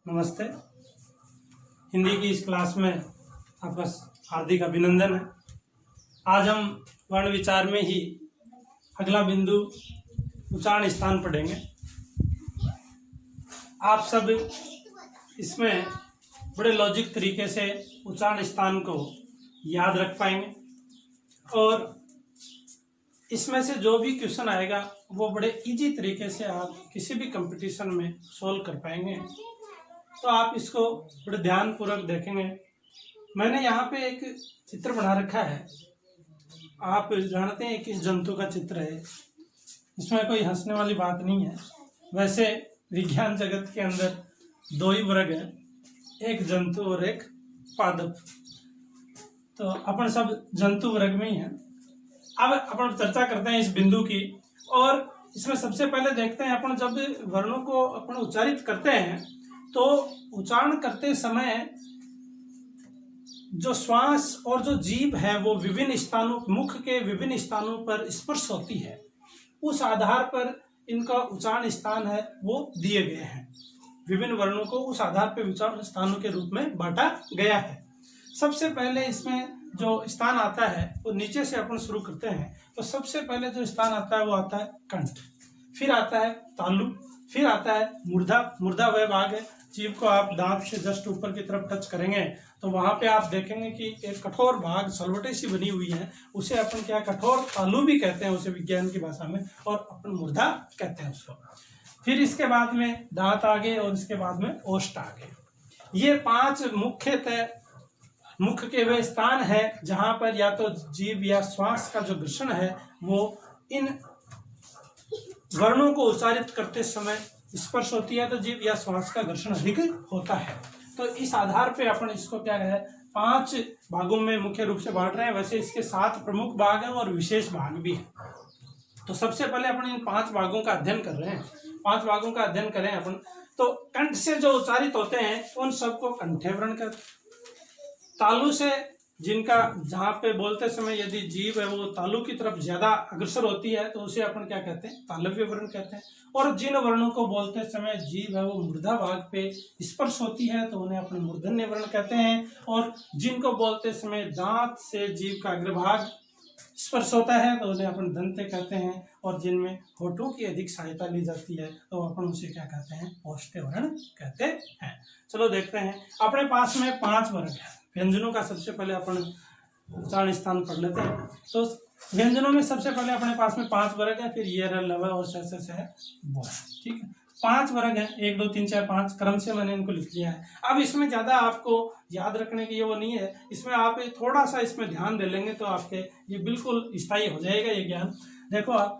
नमस्ते। हिंदी की इस क्लास में आपका हार्दिक अभिनंदन है। आज हम वर्ण विचार में ही अगला बिंदु उच्चारण स्थान पढ़ेंगे। आप सब इसमें बड़े लॉजिक तरीके से उच्चारण स्थान को याद रख पाएंगे और इसमें से जो भी क्वेश्चन आएगा वो बड़े इजी तरीके से आप किसी भी कंपटीशन में सोल्व कर पाएंगे। तो आप इसको बड़े ध्यानपूर्वक देखेंगे। मैंने यहाँ पे एक चित्र बना रखा है। आप जानते हैं किस जंतु का चित्र है, इसमें कोई हंसने वाली बात नहीं है। वैसे विज्ञान जगत के अंदर दो ही वर्ग है, एक जंतु और एक पादप। तो अपन सब जंतु वर्ग में ही हैं। अब अपन चर्चा करते हैं इस बिंदु की, और इसमें सबसे पहले देखते हैं अपन जब वर्णों को अपन उच्चारित करते हैं तो उच्चारण करते समय जो श्वास और जो जीभ है वो विभिन्न स्थानों, मुख के विभिन्न स्थानों पर स्पर्श होती है। उस आधार पर इनका उच्चारण स्थान है वो दिए गए हैं। विभिन्न वर्णों को उस आधार पर उच्चारण स्थानों के रूप में बांटा गया है। सबसे पहले इसमें जो स्थान आता है वो नीचे से अपन शुरू करते हैं। तो सबसे पहले जो स्थान आता है वो आता है कंठ, फिर आता है तालु, फिर आता है मूर्धा। मूर्धा वह भाग है, जीभ को आप दांत से जस्ट ऊपर की तरफ टच करेंगे तो वहां पे आप देखेंगे कि एक कठोर भाग सलवटे सी बनी हुई है, उसे अपन क्या कठोर तालु भी कहते हैं उसे विज्ञान की भाषा में, और अपन मूर्धा कहते हैं उसको। फिर इसके बाद में दांत आगे और इसके बाद में ओष्ठ आगे। ये पांच मुख्यतः मुख के वे स्थान है जहां पर या तो जीभ या श्वास का जो घर्षण है वो इन वर्णों को उच्चारित करते समय स्पर्श होती है, तो जीभ या श्वास का घर्षण अधिक होता है। तो इस आधार पे अपन इसको क्या है, पांच भागों में मुख्य रूप से बांट रहे हैं। वैसे इसके 7 प्रमुख भाग हैं और विशेष भाग भी है। तो सबसे पहले अपन इन 5 भागों का अध्ययन कर रहे हैं। 5 भागों का अध्ययन करें अपन तो कंठ से जो उच्चारित होते हैं उन सबको कंठे वर्ण कहते हैं। तालु से जिनका जहाँ पे बोलते समय यदि जीभ है वो तालु की तरफ ज्यादा अग्रसर होती है तो उसे अपन क्या कहते हैं, तालव्य वर्ण कहते हैं। और जिन वर्णों को बोलते समय जीभ है वो मूर्धा भाग पे स्पर्श होती है तो उन्हें अपन मूर्धन्य वर्ण कहते हैं। और जिनको बोलते समय दांत से जीभ का अग्रभाग स्पर्श होता है तो उन्हें अपन दंते कहते हैं। और जिनमें होठों की अधिक सहायता ली जाती है तो अपन उसे क्या कहते हैं, ओष्ठ्य वर्ण कहते हैं। चलो देखते हैं। अपने पास में 5 वर्ग है व्यंजनों का। सबसे पहले अपन उच्चारण स्थान पढ़ लेते हैं। तो व्यंजनों में सबसे पहले अपने पास में 5 वर्ग है, फिर ये लव और से है वो है। ठीक है, 5 वर्ग है, 1 2 3 4 5 क्रम से मैंने इनको लिख लिया है। अब इसमें ज्यादा आपको याद रखने की ये वो नहीं है, इसमें आप थोड़ा सा इसमें ध्यान दे लेंगे तो आपके ये बिल्कुल स्थायी हो जाएगा ये ज्ञान। देखो आप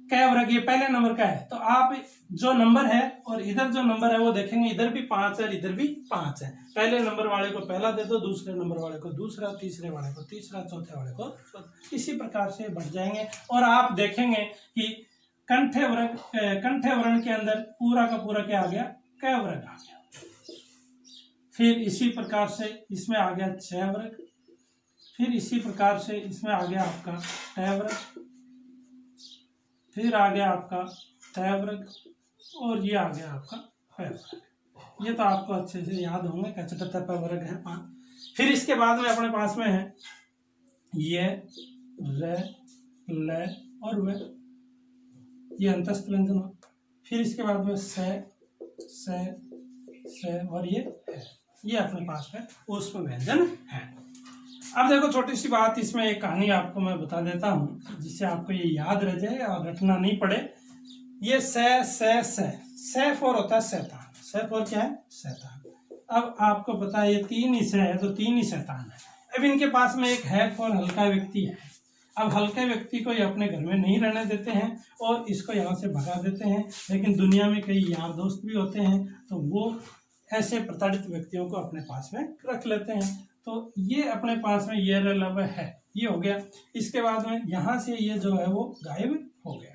कै वर्ग ये पहले नंबर का है, तो आप जो नंबर है और इधर जो नंबर है वो देखेंगे, इधर भी 5 है, इधर भी 5 है। पहले नंबर वाले को पहला दे दो, दूसरे नंबर वाले को दूसरा, तीसरे वाले को तीसरा, चौथे वाले को चौथा। इसी प्रकार से बढ़ जाएंगे और आप देखेंगे कि कंठे वर्ण के अंदर पूरा का पूरा क्या आ गया, कै वर्ग आ गया। फिर इसी प्रकार से इसमें आ गया 6 वर्ग, फिर इसी प्रकार से इसमें आ गया आपका टै वर्ग, फिर आ गया आपका तय वर्ग, और ये आ गया आपका पै वर्ग। ये तो आपको अच्छे से याद होंगे, कैसे वर्ग है 5। फिर इसके बाद में अपने पास में है ये र ल और व, ये अंतस्थ व्यंजन। फिर इसके बाद में से और ये है, ये अपने पास में ऊष्म व्यंजन है। अब देखो छोटी सी बात, इसमें एक कहानी आपको मैं बता देता हूँ जिससे आपको ये याद रह जाए और रटना नहीं पड़े। ये से फॉर होता है शैतान, से फॉर क्या है, शैतान। अब आपको पता है ये 3 ही से है तो 3 ही शैतान है। अब इनके पास में एक है फॉर हल्का व्यक्ति है। अब हल्के व्यक्ति को ये अपने घर में नहीं रहने देते हैं और इसको यहाँ से भगा देते हैं, लेकिन दुनिया में कई यार दोस्त भी होते हैं तो वो ऐसे प्रताड़ित व्यक्तियों को अपने पास में रख लेते हैं। तो ये अपने पास में ये लव है, ये हो गया। इसके बाद में यहाँ से ये जो है वो गायब हो गया।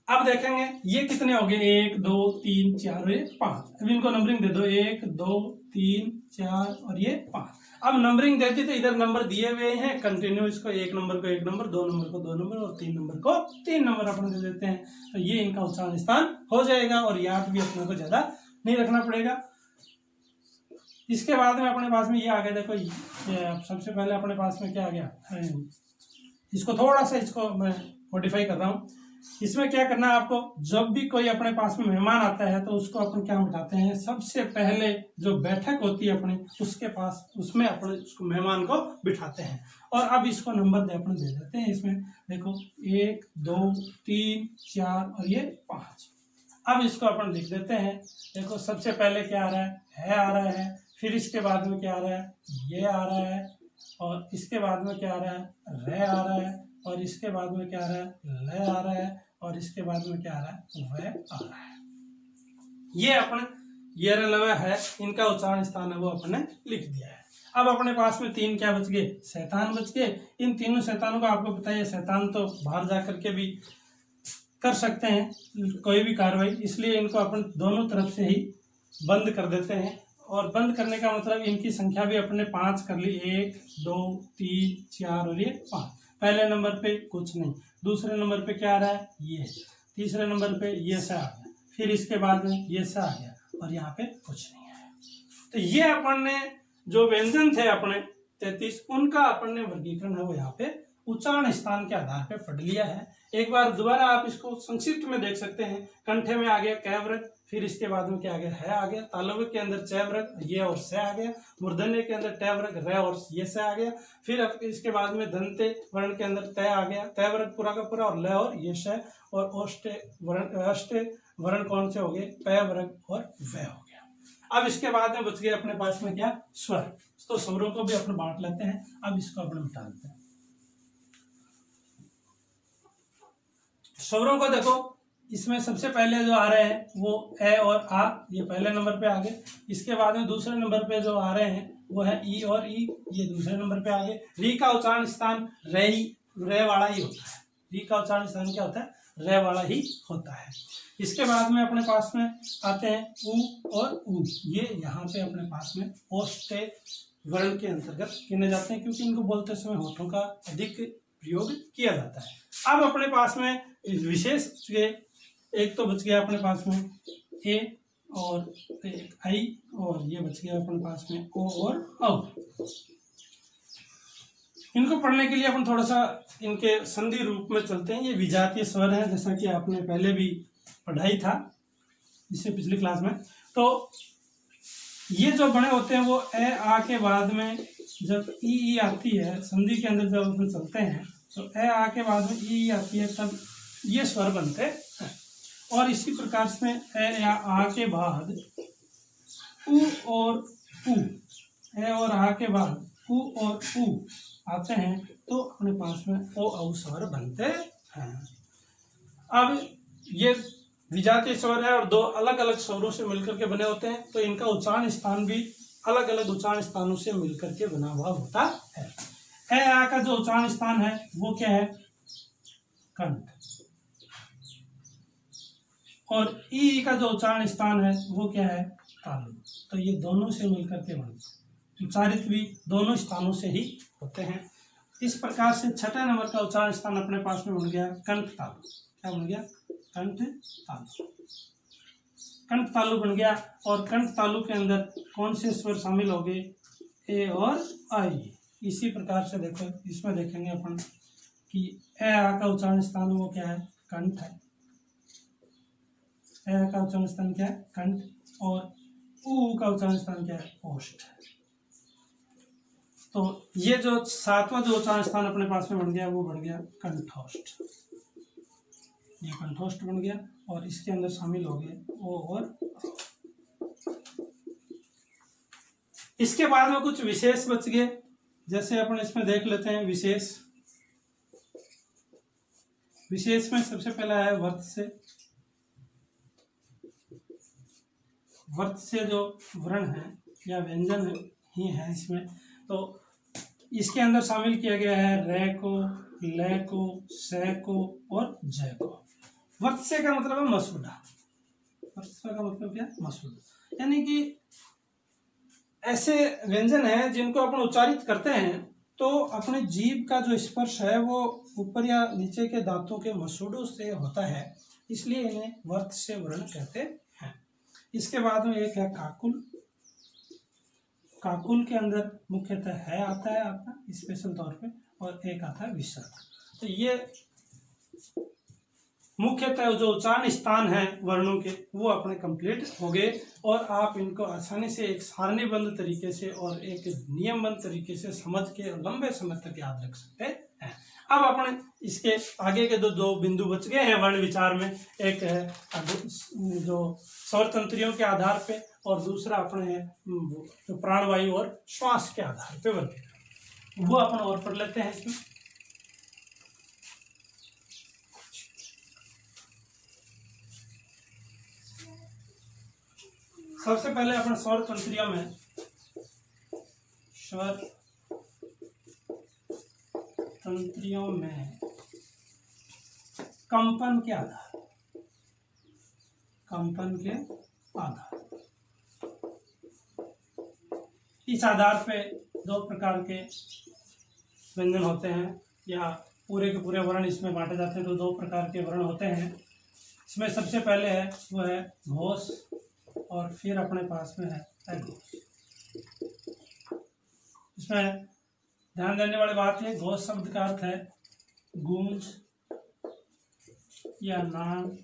अब देखेंगे ये कितने हो गए, 1 2 3 4 और ये 5। अब इनको नंबरिंग दे दो, 1 2 3 4 और ये 5। अब नंबरिंग देती तो इधर नंबर दिए हुए हैं कंटिन्यू, इसको 1 नंबर को 1 नंबर, 2 नंबर को 2 नंबर और 3 नंबर को 3 नंबर अपन दे देते हैं। तो ये इनका उच्चारण स्थान हो जाएगा और याद भी अपने को ज्यादा नहीं रखना पड़ेगा। इसके बाद में अपने पास में ये आ गया, देखो ये सबसे पहले अपने पास में क्या आ गया, इसको थोड़ा सा इसको मैं मॉडिफाई कर रहा हूँ। इसमें क्या करना है आपको, जब भी कोई अपने पास में मेहमान आता है तो उसको अपन क्या बिठाते हैं, सबसे पहले जो बैठक होती है अपने उसके पास, उसमें अपने उसको मेहमान को बिठाते हैं। और अब इसको नंबर अपन दे देते हैं। इसमें देखो 1 2 3 4 और ये 5। अब इसको अपन लिख देते हैं। देखो सबसे पहले क्या आ रहा है आ रहा है, फिर इसके बाद में क्या आ रहा है, ये आ रहा है, और इसके बाद में क्या आ रहा है, रे आ रहा है, और इसके बाद में क्या आ रहा है, ल आ रहा है, और इसके बाद में क्या आ रहा है, व आ रहा है। ये अपने ये लव है, इनका उच्चारण स्थान है वो अपने लिख दिया है। अब अपने पास में 3 क्या बच गए, शैतान बच गए। इन तीनों शैतानों को आपको पता है, शैतान तो बाहर जा करके भी कर सकते हैं कोई भी कार्रवाई, इसलिए इनको अपन दोनों तरफ से ही बंद कर देते हैं। और बंद करने का मतलब इनकी संख्या भी अपने 5 कर ली, 1 2 3 4 और ये 5। पहले नंबर पे कुछ नहीं, दूसरे नंबर पे क्या आ रहा है, ये, तीसरे नंबर पे ये सा आ गया, फिर इसके बाद में ये सा आ गया, और यहाँ पे कुछ नहीं है। तो ये अपन ने जो व्यंजन थे अपने 33, उनका अपन ने वर्गीकरण है वो यहाँ पे उच्चारण स्थान के आधार पे पढ़ लिया है। एक बार दोबारा आप इसको संक्षिप्त में देख सकते हैं। कंठे में आ गया कै व्रत, फिर इसके बाद में क्या आ गया, है आ गया। तालव्य के अंदर चय व्रत, ये और से आ गया। मूर्धन्य के अंदर टय व्रत, रे और ये से आ गया। फिर इसके बाद में दंते वर्ण के अंदर तय आ गया, तय व्रत पूरा का पूरा, और ल और ये से, और ओष्टे वर्ण कौन से हो गए, पय व्रत और व हो गया। अब इसके बाद में बच गए अपने पास में क्या, स्वर। तो स्वरों को भी अपने बांट लेते हैं। अब इसको अपने मिटा देते हैं। स्वरों को देखो, इसमें सबसे पहले जो आ रहे हैं वो ए और आ, ये पहले नंबर पे आ गए। इसके बाद में दूसरे नंबर पे जो आ रहे हैं वो है ई और ई, ये दूसरे नंबर पे आ गए। री का उच्चारण स्थान रे वाला ही होता है। री का उच्चारण स्थान क्या होता है, रे वाला ही होता है। इसके बाद में अपने पास में आते हैं ऊ और ऊ, ये यहाँ पे अपने पास में ओष्टे वर्ण के अंतर्गत गिने जाते हैं, क्योंकि इनको बोलते समय होठों का अधिक प्रयोग किया जाता है। अब अपने पास में विशेष एक तो बच गया अपने पास में ए और एक आई, और ये बच गया अपने पास में ओ और औ। इनको पढ़ने के लिए अपन थोड़ा सा इनके संधि रूप में चलते हैं। ये विजातीय स्वर है, जैसा कि आपने पहले भी पढ़ाई था इससे पिछली क्लास में। तो ये जो बने होते हैं वो ए आ के बाद में जब ई आती है, संधि के अंदर जब अपन चलते हैं तो ए आ के बाद में ई आती है, तब ये स्वर बनते हैं। और इसी प्रकार से ए या आ के बाद उ और उ, ए और आ के बाद उ और उ आते हैं, तो अपने पास में ओ औ स्वर बनते हैं। अब ये विजातीय स्वर है और दो अलग अलग स्वरों से मिलकर के बने होते हैं, तो इनका उच्चारण स्थान भी अलग अलग उच्चारण स्थानों से मिलकर के बना हुआ होता है। ए आ का जो उच्चारण स्थान है वो क्या है, कंठ, और ई का जो उच्चारण स्थान है वो क्या है, तालु। तो ये दोनों से मिलकर के बनते, उच्चारित भी दोनों स्थानों से ही होते हैं। इस प्रकार से छठे नंबर का उच्चारण स्थान अपने पास में बन गया कंठ तालु। क्या बन गया, कंठ तालु। कंठ तालु बन गया। और कंठ तालु के अंदर कौन से स्वर शामिल हो गए, ए और आई। इसी प्रकार से देखो, इसमें देखेंगे अपन कि ए आ का उच्चारण स्थान वो क्या है, कंठ है। ए का उच्चारण स्थान क्या है, कंठ, और ऊ का उच्चारण स्थान क्या है, ओष्ठ है। तो ये जो सातवां जो उच्चारण स्थान अपने पास में बन गया वो बन गया कंठोष्ठ। ये कंठोष्ठ बन गया, और इसके अंदर शामिल हो गए ओ और। इसके बाद में कुछ विशेष बच गए, जैसे अपन इसमें देख लेते हैं विशेष। विशेष में सबसे पहला है वर्त से। वर्त से जो वर्ण है या व्यंजन ही है इसमें, तो इसके अंदर शामिल किया गया है रे को, ले को, से को और जय को। वर्त से का मतलब है मसूड़ा। वर्त से का मतलब क्या, मसूड़ा। यानी कि ऐसे व्यंजन है जिनको अपन उच्चारित करते हैं तो अपने जीभ का जो स्पर्श है वो ऊपर या नीचे के दांतों के मसूड़ों से होता है, इसलिए इन्हें वर्त से वर्ण कहते हैं। इसके बाद में एक है काकुल। काकुल के अंदर मुख्यतः है आता है आपका स्पेशल तौर पे, और एक आता है विसर्ग। तो ये मुख्यतः जो उच्चारण स्थान है वर्णों के वो अपने कंप्लीट हो गए, और आप इनको आसानी से एक सारणीबद्ध तरीके से और एक नियमबद्ध तरीके से समझ के लंबे समय तक याद रख सकते हैं। अब अपने इसके आगे के दो बिंदु बच गए हैं वर्ण विचार में, एक है जो स्वर तंत्रियों के आधार पे, और दूसरा अपने जो प्राणवायु और श्वास के आधार पे वर्गीकरण, वो अपन और पढ़ लेते हैं इसमें। सबसे पहले अपने स्वर तंत्रियों में कंपन के आधार, इस आधार पे दो प्रकार के व्यंजन होते हैं, या पूरे के पूरे वर्ण इसमें बांटे जाते हैं। तो दो प्रकार के वर्ण होते हैं इसमें। सबसे पहले है वो है घोष, और फिर अपने पास में है अघोष। इसमें ध्यान देने वाली बात है, घोष शब्द का अर्थ है गूंज या नाद,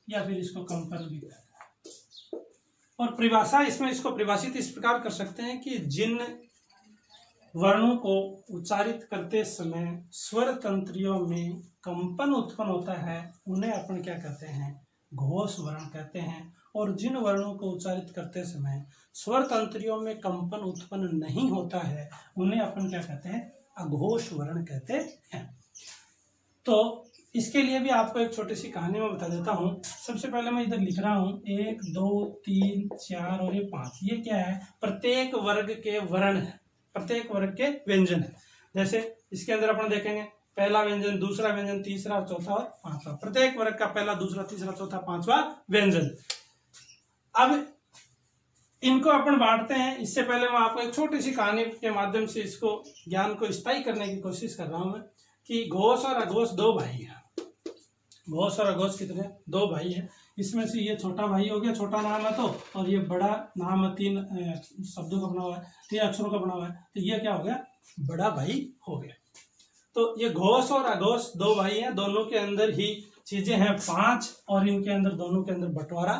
या फिर इसको कंपन भी कहते हैं। और परिभाषा इसमें इसको परिभाषित इस प्रकार कर सकते हैं कि जिन वर्णों को उच्चारित करते समय स्वर तंत्रियों में कंपन उत्पन्न होता है उन्हें अपन क्या कहते हैं, घोष वर्ण कहते हैं। और जिन वर्णों को उच्चारित करते समय स्वर तंत्रियों में कंपन उत्पन्न नहीं होता है उन्हें अपन क्या कहते हैं, अघोष वर्ण कहते हैं। तो इसके लिए भी आपको एक छोटी सी कहानी में बता देता हूँ। सबसे पहले मैं इधर लिख रहा हूँ 1 2 3 4 और ये 5। ये क्या है, प्रत्येक वर्ग के वर्ण है, प्रत्येक वर्ग के व्यंजन है। जैसे इसके अंदर अपन देखेंगे पहला व्यंजन, दूसरा व्यंजन, तीसरा, चौथा और पांचवा, प्रत्येक वर्ग का पहला, दूसरा, तीसरा, चौथा, पांचवा व्यंजन। अब इनको अपन बांटते हैं। इससे पहले मैं आपको एक छोटी सी कहानी के माध्यम से इसको ज्ञान को स्थायी करने की कोशिश कर रहा हूं मैं, कि घोष और अघोष दो भाई हैं। घोष और अघोष कितने, दो भाई हैं। इसमें से ये छोटा भाई हो गया, छोटा नाम है तो, और ये बड़ा नाम है, 3 शब्दों का बना हुआ है, 3 अक्षरों का बना हुआ है, तो ये क्या हो गया, बड़ा भाई हो गया। तो ये घोष और अघोष दो भाई हैं, दोनों के अंदर ही चीजें हैं 5, और इनके अंदर दोनों के अंदर बंटवारा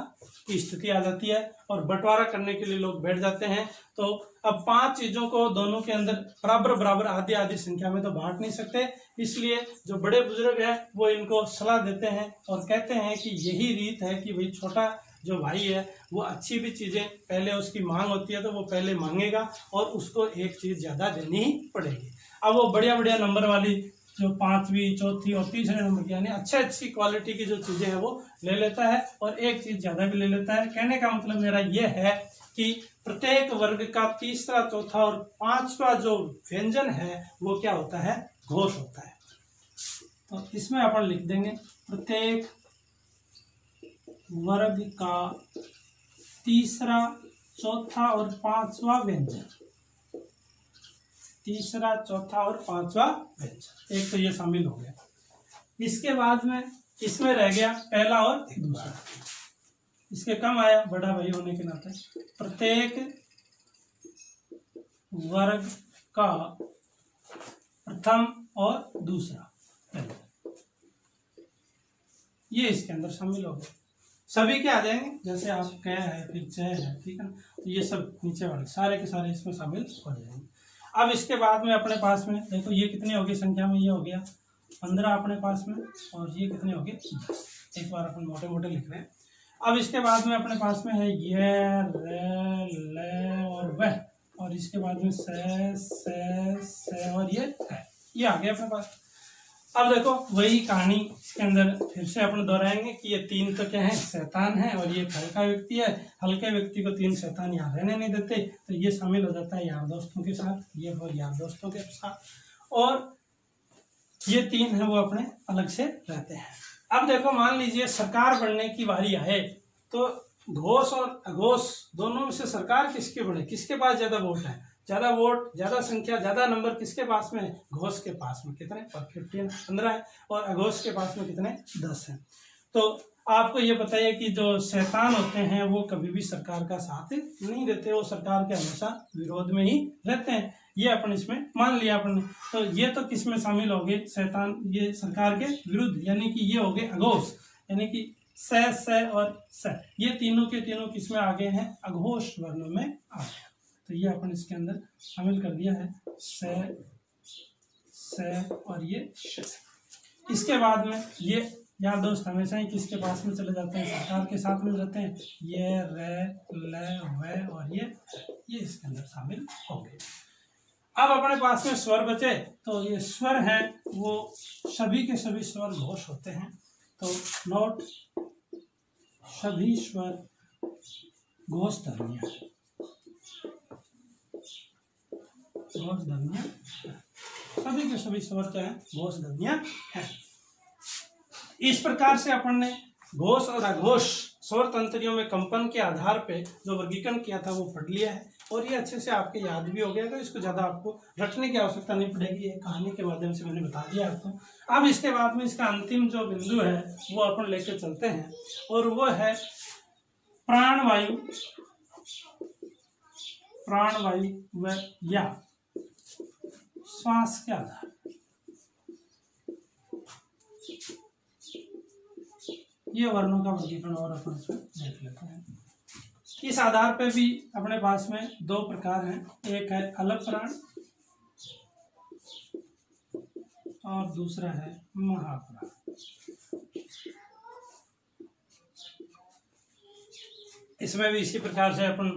की स्थिति आ जाती है, और बंटवारा करने के लिए लोग बैठ जाते हैं। तो अब 5 चीजों को दोनों के अंदर बराबर बराबर आधी आधी संख्या में तो बांट नहीं सकते, इसलिए जो बड़े बुजुर्ग हैं वो इनको सलाह देते हैं और कहते हैं कि यही रीत है कि भाई छोटा जो भाई है वो अच्छी भी चीजें पहले उसकी मांग होती है तो वो पहले मांगेगा, और उसको एक चीज ज्यादा देनी ही पड़ेगी। अब वो बढ़िया बढ़िया नंबर वाली जो 5वीं, चौथी और तीसरे नंबर की यानी अच्छी क्वालिटी की जो चीजें हैं वो ले लेता है, और एक चीज ज्यादा भी ले लेता है। कहने का मतलब मेरा ये है कि प्रत्येक वर्ग का तीसरा, चौथा और पांचवा जो व्यंजन है वो क्या होता है, घोष होता है। तो इसमें अपन लिख देंगे प्रत्येक वर्ग का तीसरा, चौथा और पांचवा व्यंजन, तीसरा, चौथा और पांचवा व्यंजन, एक तो ये शामिल हो गया। इसके बाद में इसमें रह गया पहला और दूसरा, इसके कम आया बड़ा भाई होने के नाते। प्रत्येक वर्ग का प्रथम और दूसरा व्यंजन, ये इसके अंदर शामिल हो गए। सभी के आ जाएंगे, जैसे आप कह है, फिर चय है, ठीक है ना, तो ये सब नीचे वाले सारे के सारे इसमें शामिल हो जाएंगे। अब इसके बाद में अपने पास में देखो ये कितने हो गए संख्या में, ये हो गया 15 अपने पास में, और ये कितने हो गए 10। एक बार अपन मोटे मोटे लिख रहे हैं। अब इसके बाद में अपने पास में है ये, रे, ले और वह, और इसके बाद में से और ये है, ये आ गया अपने पास। अब देखो वही कहानी इसके अंदर फिर से अपन दोहराएंगे कि ये 3 तो क्या है, शैतान है, और ये हल्का व्यक्ति है। हल्के व्यक्ति को 3 शैतान यहाँ रहने नहीं देते, तो ये शामिल हो जाता है यार दोस्तों के साथ, ये और यार दोस्तों के साथ, और ये 3 है वो अपने अलग से रहते हैं। अब देखो मान लीजिए सरकार बनने की बारी आए, तो घोष और अघोष दोनों में से सरकार किसके बने, किसके पास ज्यादा वोट है, ज्यादा वोट, ज्यादा संख्या, ज्यादा नंबर किसके पास में है, घोष के पास में। कितने, 15 है, और अघोष के पास में कितने, 10 हैं। तो आपको ये बताइए कि जो शैतान होते हैं वो कभी भी सरकार का साथ नहीं देते, वो सरकार के हमेशा विरोध में ही रहते हैं। ये अपन इसमें मान लिया अपन। तो ये तो किस में शामिल हो गए, शैतान, ये सरकार के विरुद्ध, यानी कि ये हो गए अघोष, यानी कि स और स, ये तीनों के तीनों किस में आ गए हैं, अघोष वर्णों में आ गए। तो ये अपन इसके अंदर शामिल कर दिया है, स और ये श। इसके बाद में ये यार दोस्त हमेशा ही किसके पास में चले जाते हैं, सरकार के साथ में रहते हैं, ये र ल व और ये इसके अंदर शामिल हो गए। अब अपने पास में स्वर बचे, तो ये स्वर हैं वो सभी के सभी स्वर घोष होते हैं। तो नोट, सभी स्वर घोष ध्वनियां, घोष ध्वनियां, सभी के सभी स्वर क्या है, घोष ध्वनियां हैं। इस प्रकार से अपन ने घोष और अघोष स्वर तंत्रियों में कंपन के आधार पे जो वर्गीकरण किया था वो पढ़ लिया है, और ये अच्छे से आपके याद भी हो गया। तो इसको ज़्यादा आपको रटने की आवश्यकता नहीं पड़ेगी, ये कहानी के माध्यम से मैंने बता दिया आपको। अब इसके बाद में इसका अंतिम जो बिंदु है वो अपन लेके चलते हैं, और वो है प्राणवायु, प्राणवायु व या श्वास के आधार। ये वर्णों का वर्गीकरण और अपन इसमें देख लेते हैं। इस आधार पे भी अपने पास में दो प्रकार हैं, एक है अलप प्राण और दूसरा है महाप्राण। इसमें भी इसी प्रकार से अपन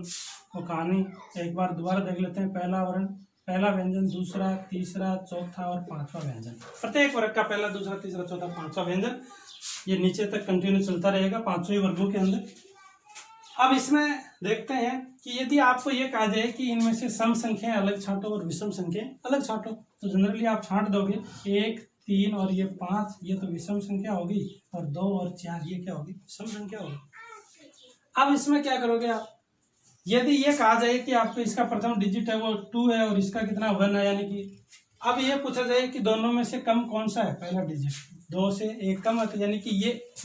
को कहानी एक बार दोबारा देख लेते हैं। पहला वर्ण, पहला व्यंजन, दूसरा, तीसरा, चौथा और पांचवा व्यंजन। प्रत्येक वर्ग का पहला, दूसरा, तीसरा, चौथा, पांचवा व्यंजन ये नीचे तक कंटिन्यू चलता रहेगा पांचों ही वर्गों के अंदर। अब इसमें देखते हैं कि यदि आपको ये कहा जाए कि इनमें से सम संख्याएं अलग छांटो और विषम संख्याएं अलग छांटो, तो जनरली आप छांट दोगे 1, 3 और ये 5, ये तो विषम संख्या होगी, और 2 और 4 ये क्या होगी, सम संख्या होगी। अब इसमें क्या करोगे आप, यदि ये कहा जाए कि आपको इसका प्रथम डिजिट है वो 2 है और इसका कितना 1 है, यानी कि अब ये पूछा जाए कि दोनों में से कम कौन सा है, पहला डिजिट, 2 से 1 कम है, तो यानी कि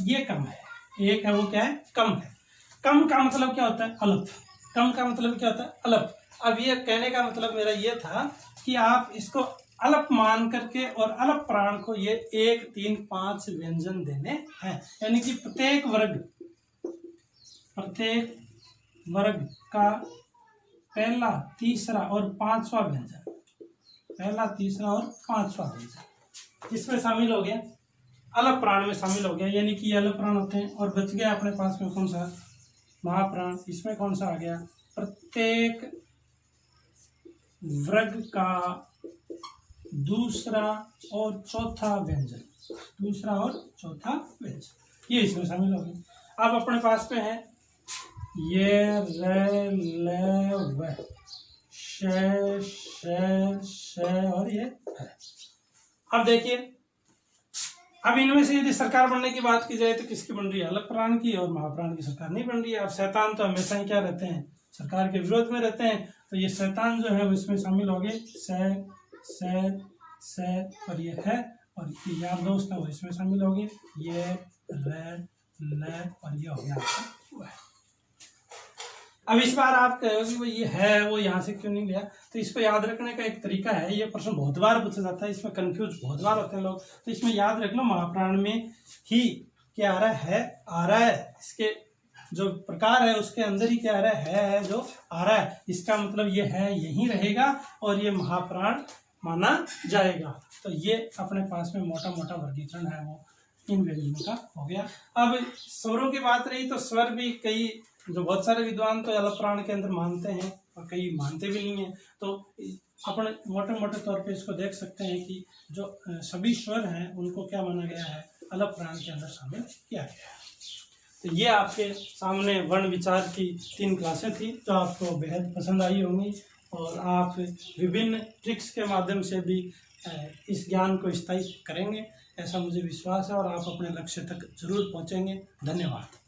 ये कम है, 1 है वो क्या है, कम है। कम का मतलब क्या होता है, अलप। कम का मतलब क्या होता है, अलप। अब ये कहने का मतलब मेरा ये था कि आप इसको अलप मान करके और अलप प्राण को ये 1, 3, 5 व्यंजन देने हैं, यानी कि प्रत्येक वर्ग का पहला, तीसरा और पांचवा व्यंजन, पहला, तीसरा और पांचवा व्यंजन इसमें शामिल हो गया, अलप प्राण में शामिल हो गया, यानी कि ये अलप प्राण होते हैं। और बच गया अपने पास में कौन सा, महाप्राण। इसमें कौन सा आ गया, प्रत्येक वर्ग का दूसरा और चौथा व्यंजन, दूसरा और चौथा व्यंजन ये इसमें शामिल हो गया। अब अपने पास में है ये र ल व, श और ये है। अब देखिए, अब इनमें से यदि सरकार बनने की बात की जाए तो किसकी बन रही है, अलप प्राण की, और महाप्राण की सरकार नहीं बन रही है। अब शैतान तो हमेशा ही क्या रहते हैं, सरकार के विरोध में रहते हैं, तो ये शैतान जो है वो इसमें शामिल हो गए, स और ये है, और ये यार दोस्त है वो इसमें शामिल हो गए, ये र ल और ये हो गया आपका। अब इस बार आप कहोगे वो ये है वो यहाँ से क्यों नहीं गया, तो इसको याद रखने का एक तरीका है। ये प्रश्न बहुत बार पूछा जाता है, इसमें कंफ्यूज बहुत बार होते हैं लोग, तो इसमें याद रख लो महाप्राण में ही क्या आ रहा है, इसके जो प्रकार है उसके अंदर ही क्या आ रहा है जो आ रहा है, इसका मतलब ये है यही रहेगा और ये महाप्राण माना जाएगा। तो ये अपने पास में मोटा मोटा वर्गीकरण है वो इन व्यंजनों का हो गया। अब स्वरों की बात रही तो स्वर भी कई, जो बहुत सारे विद्वान तो अलप प्राण के अंदर मानते हैं और कई मानते भी नहीं हैं, तो अपन मोटे मोटे तौर पे इसको देख सकते हैं कि जो सभी स्वर हैं उनको क्या माना गया है, अलप प्राण के अंदर शामिल किया गया है। तो ये आपके सामने वर्ण विचार की 3 क्लासें थी जो आपको बेहद पसंद आई होंगी, और आप विभिन्न ट्रिक्स के माध्यम से भी इस ज्ञान को स्थायी करेंगे ऐसा मुझे विश्वास है, और आप अपने लक्ष्य तक जरूर पहुंचेंगे। धन्यवाद।